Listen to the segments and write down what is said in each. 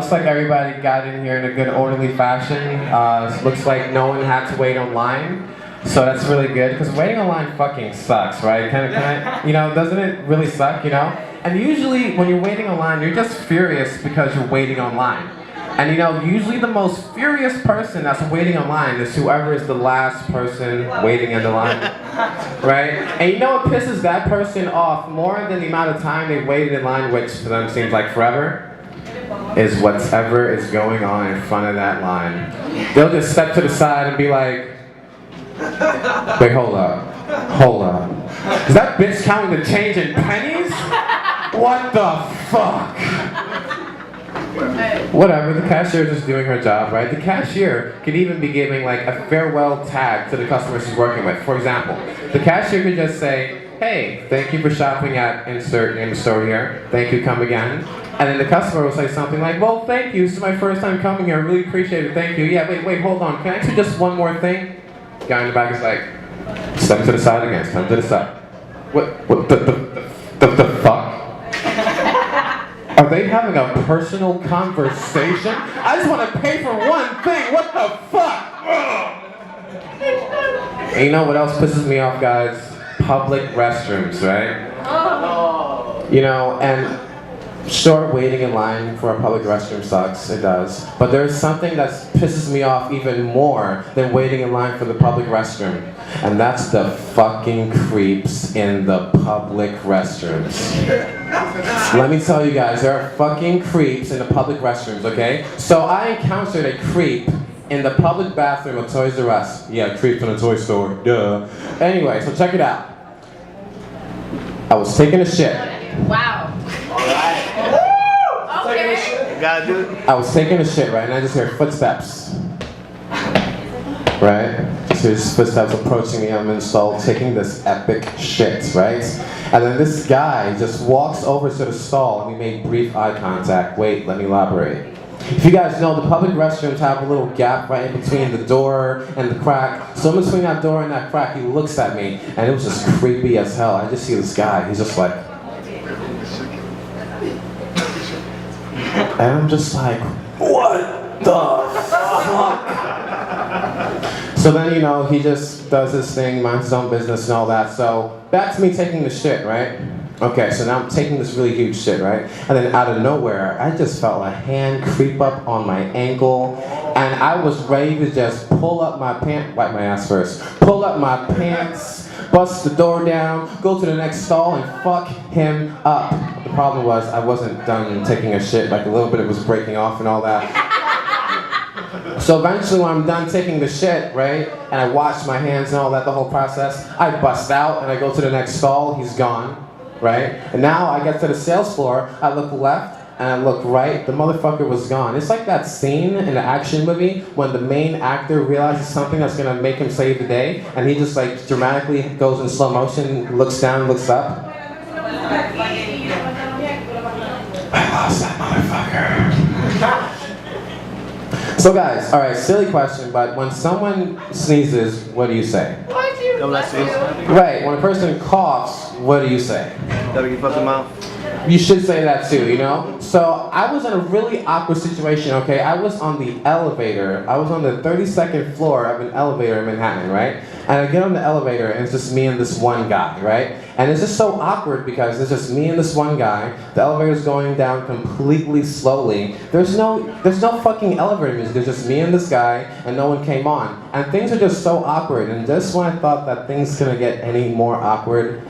looks like everybody got in here in a good orderly fashion. Looks like no one had to wait online. So that's really good, because waiting online fucking sucks, right? You know, doesn't it really suck, you know? And usually when you're waiting online, you're just furious because you're waiting online. And you know, usually the most furious person that's waiting online is whoever is the last person waiting in the line, right? And you know what pisses that person off more than the amount of time they waited in line, which to them seems like forever, is whatever is going on in front of that line. They'll just step to the side and be like, wait, hold up. Is that bitch counting the change in pennies? What the fuck? Whatever, the cashier is just doing her job, right? The cashier could even be giving like a farewell tag to the customer she's working with. For example, the cashier could just say, hey, thank you for shopping at insert name store here. Thank you, come again. And then the customer will say something like, well, thank you, this is my first time coming here, I really appreciate it, thank you. Yeah, wait, hold on, can I ask you just one more thing? The guy in the back is like, step to the side again, step to the side. What the fuck? Are they having a personal conversation? I just want to pay for one thing, what the fuck? And you know what else pisses me off, guys? Public restrooms, right? You know, and sure, waiting in line for a public restroom sucks, it does. But there's something that pisses me off even more than waiting in line for the public restroom. And that's the fucking creeps in the public restrooms. Let me tell you guys, there are fucking creeps in the public restrooms, okay? So I encountered a creep in the public bathroom of Toys R Us. Yeah, creep in a toy store, duh. Anyway, so check it out. I was taking a shit. Wow. Alright. Okay. You gotta do it. I was taking a shit, right, and I just hear footsteps. Right? So his footsteps approaching me, I'm in stall taking this epic shit, right? And then this guy just walks over to the stall and we made brief eye contact. Wait, let me elaborate. If you guys know, the public restrooms have a little gap right in between the door and the crack. So in between that door and that crack, he looks at me, and it was just creepy as hell. I just see this guy, he's just like... And I'm just like, what the fuck? So then, you know, he just does his thing, minds his own business and all that. So back to me taking the shit, right? Okay, so now I'm taking this really huge shit, right? And then out of nowhere, I just felt a hand creep up on my ankle, and I was ready to just pull up my pants, wipe my ass first, pull up my pants, bust the door down, go to the next stall, and fuck him up. The problem was I wasn't done taking a shit, like a little bit of it was breaking off and all that. So eventually when I'm done taking the shit, right, and I wash my hands and all that, the whole process, I bust out and I go to the next stall, he's gone. Right? And now I get to the sales floor, I look left and I look right, the motherfucker was gone. It's like that scene in the action movie when the main actor realizes something that's gonna make him save the day, and he just like dramatically goes in slow motion, looks down, looks up. I lost that motherfucker. So guys, alright, silly question, but when someone sneezes, what do you say? God bless you. Right, when a person coughs, what do you say? W fucking mouth. You should say that too, you know? So I was in a really awkward situation, okay? I was on the elevator. I was on the 32nd floor of an elevator in Manhattan, right? And I get on the elevator and it's just me and this one guy, right? And it's just so awkward because it's just me and this one guy. The elevator's going down completely slowly. There's no fucking elevator music. There's just me and this guy, and no one came on. And things are just so awkward. And just when I thought that things couldn't get any more awkward,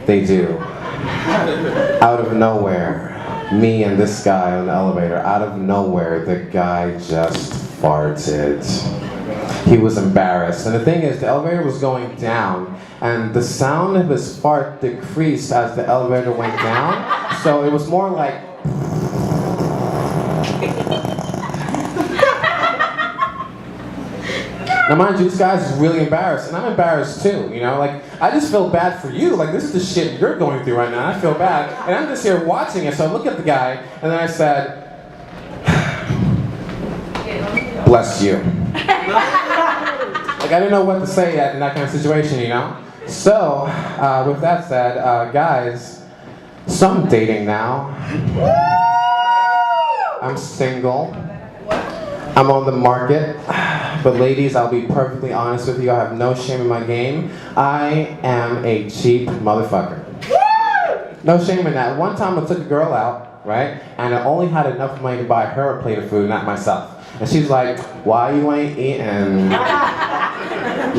they do. Out of nowhere, me and this guy on the elevator, out of nowhere, the guy just farted. He was embarrassed. And the thing is, the elevator was going down, and the sound of his fart decreased as the elevator went down. So it was more like... Now mind you, this guy's really embarrassed, and I'm embarrassed too, you know? Like, I just feel bad for you. Like, this is the shit you're going through right now. I feel bad, and I'm just here watching it. So I look at the guy, and then I said, bless you. Like, I didn't know what to say in that kind of situation, you know? So, with that said, guys, so I'm dating now. I'm single. I'm on the market. But ladies, I'll be perfectly honest with you. I have no shame in my game. I am a cheap motherfucker. No shame in that. One time I took a girl out, right? And I only had enough money to buy her a plate of food, not myself. And she's like, why you ain't eating?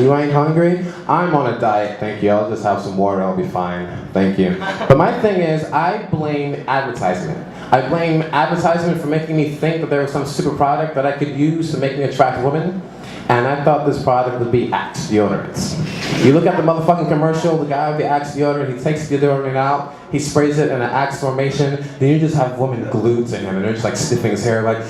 You ain't hungry? I'm on a diet, thank you. I'll just have some water, I'll be fine. Thank you. But my thing is, I blame advertisement. I blame advertisement for making me think that there was some super product that I could use to make me attract women. And I thought this product would be Axe deodorants. You look at the motherfucking commercial, the guy with the Axe deodorant, he takes the deodorant out, he sprays it in an Axe formation, then you just have women glued to him and they're just like sniffing his hair like,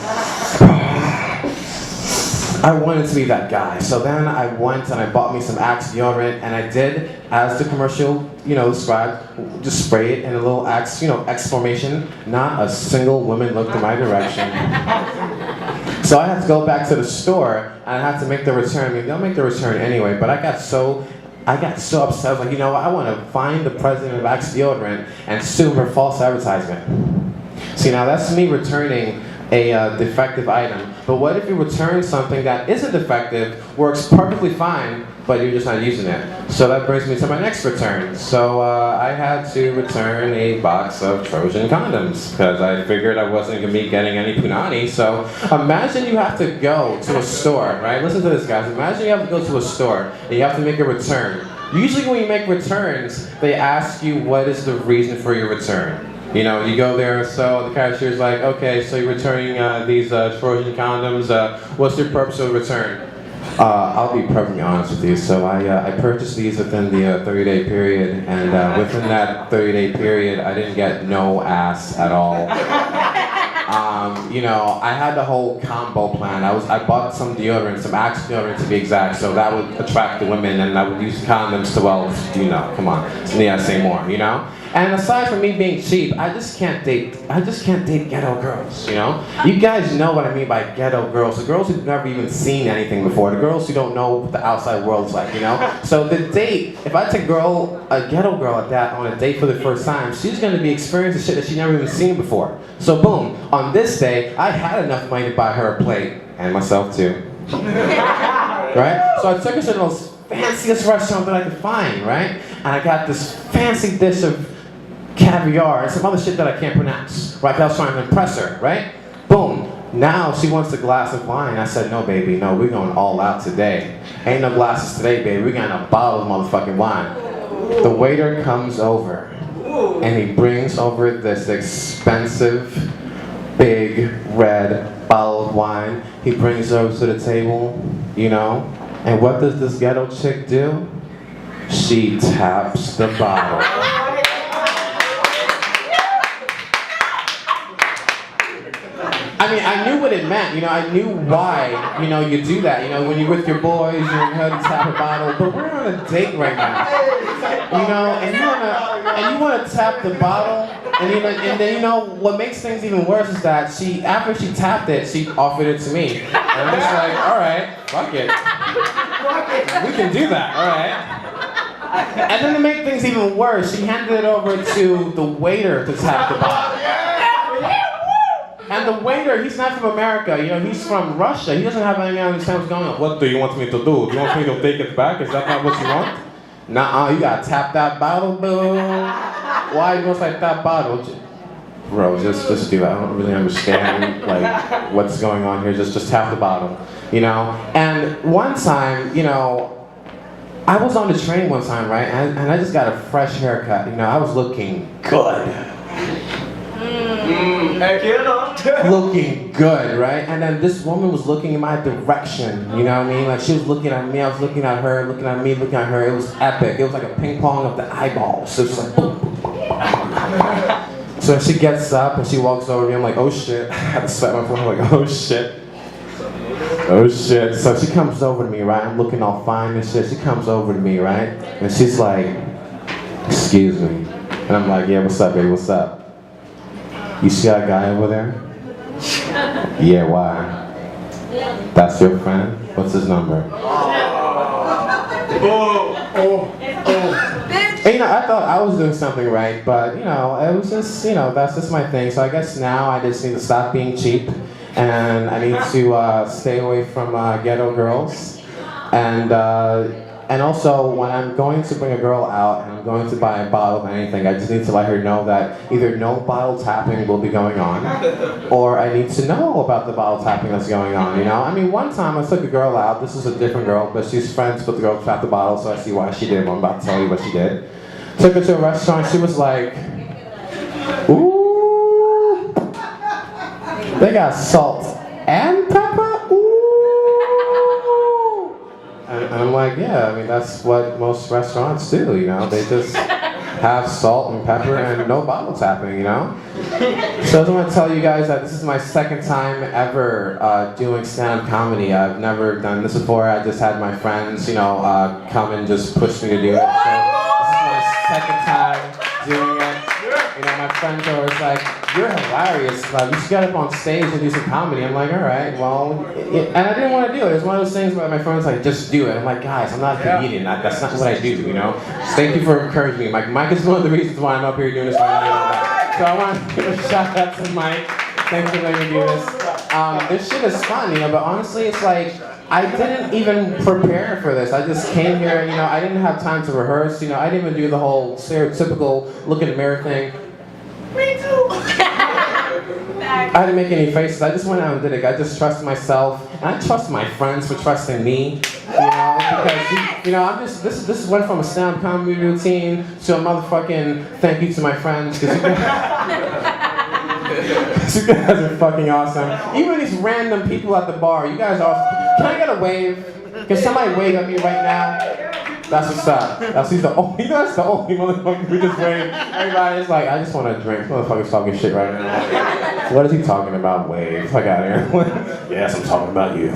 I wanted to be that guy. So then I went and I bought me some Axe deodorant and I did, as the commercial, described, just spray it in a little Axe, X formation. Not a single woman looked in my direction. So I had to go back to the store and I had to make the return. I mean, they'll make the return anyway, but I got so upset. I was like, you know what? I want to find the president of Axe deodorant and sue him for false advertisement. See, now that's me returning a defective item. But what if you return something that isn't defective, works perfectly fine, but you're just not using it? So that brings me to my next return. So I had to return a box of Trojan condoms because I figured I wasn't going to be getting any punani. So imagine you have to go to a store, right? Listen to this, guys. Imagine you have to go to a store and you have to make a return. Usually when you make returns, they ask you what is the reason for your return. You go there, so the cashier's like, okay, so you're returning these Trojan condoms. What's your purpose of the return? I'll be perfectly honest with you. So I purchased these within the 30-day period, and within that 30-day period, I didn't get no ass at all. I had the whole combo plan. I bought some deodorant, some Axe deodorant to be exact, so that would attract the women, and I would use condoms to, come on, say more, And aside from me being cheap, I just can't date ghetto girls, You guys know what I mean by ghetto girls. The girls who've never even seen anything before. The girls who don't know what the outside world's like, So the date, if I take a ghetto girl at that on a date for the first time, she's gonna be experiencing shit that she's never even seen before. So boom, on this day, I had enough money to buy her a plate, and myself too. Right? So I took her to the most fanciest restaurant that I could find, right? And I got this fancy dish of caviar and some other shit that I can't pronounce, right? 'Cause I was trying to impress her, right? Boom. Now she wants a glass of wine. I said, no, baby, no, we're going all out today. Ain't no glasses today, baby. We're getting a bottle of motherfucking wine. The waiter comes over and he brings over this expensive, big, red bottle of wine. He brings it over to the table, and what does this ghetto chick do? She taps the bottle. I mean, I knew what it meant, I knew why, you do that. When you're with your boys, you're in hell, you tap a bottle, but we're on a date right now. And you wanna tap the bottle, and then what makes things even worse is that after she tapped it, she offered it to me. And I'm just like, alright, fuck it. We can do that, alright. And then to make things even worse, she handed it over to the waiter to tap the bottle. And the waiter, he's not from America, he's from Russia. He doesn't have any understand what's going on. What do you want me to do? Do you want me to take it back? Is that not what you want? Nuh-uh, you gotta tap that bottle, boo. Why you gonna like that bottle? Bro, just do that. I don't really understand, what's going on here. Just tap the bottle, And one time, I was on the train one time, right? And I just got a fresh haircut, I was looking good. Looking good, right? And then this woman was looking in my direction, you know what I mean? Like she was looking at me, I was looking at her, looking at me, looking at her. It was epic. It was like a ping pong of the eyeballs. It was just like boom, boom, boom. So she gets up and she walks over to me. I'm like, oh shit. I had to slap my phone. I'm like, oh shit. Oh shit. So she comes over to me, right? I'm looking all fine and shit. She comes over to me, right? And she's like, excuse me. And I'm like, yeah, what's up, baby? What's up? You see that guy over there? Yeah, why? That's your friend? What's his number? Oh. And, I thought I was doing something right, but it was just, that's just my thing. So I guess now I just need to stop being cheap, and I need to stay away from ghetto girls, and also when I'm going to bring a girl out and I'm going to buy a bottle of anything, I just need to let her know that either no bottle tapping will be going on, or I need to know about the bottle tapping that's going on. I mean, one time I took a girl out. This is a different girl, but she's friends with the girl who tapped the bottle, so I see why she did it. I'm about to tell you what she did. Took her to a restaurant. She was like, "Ooh, they got salt and pepper." Ooh. And I'm like, yeah, I mean, that's what most restaurants do, They just have salt and pepper and no bottle tapping, So I just want to tell you guys that this is my second time ever doing stand-up comedy. I've never done this before. I just had my friends, come and just push me to do it. So this is my second time doing it. My friends are always like, "You're hilarious. You should get up on stage and do some comedy." I'm like, all right, well, and I didn't want to do it. It's one of those things where my friends like, "Just do it." I'm like, guys, I'm not a comedian. That's not what I do, Thank you for encouraging me. Mike is one of the reasons why I'm up here doing this right now. So I want to give a shout out to Mike. Thanks for letting me do this. This shit is fun, but honestly, it's like, I didn't even prepare for this. I just came here, I didn't have time to rehearse, I didn't even do the whole stereotypical look in the mirror thing. Me too! I didn't make any faces. I just went out and did it. I just trust myself, and I trust my friends for trusting me. Because I'm just this went from a stand-up comedy routine to a motherfucking thank you to my friends, because you guys are fucking awesome. Even these random people at the bar, you guys are awesome. Can I get a wave? Can somebody wave at me right now? That's what's up. That's the only motherfucker who just waved. Everybody's like, I just want a drink. This motherfucker's talking shit right now. What is he talking about? Wave. Fuck out of here. Yes, I'm talking about you.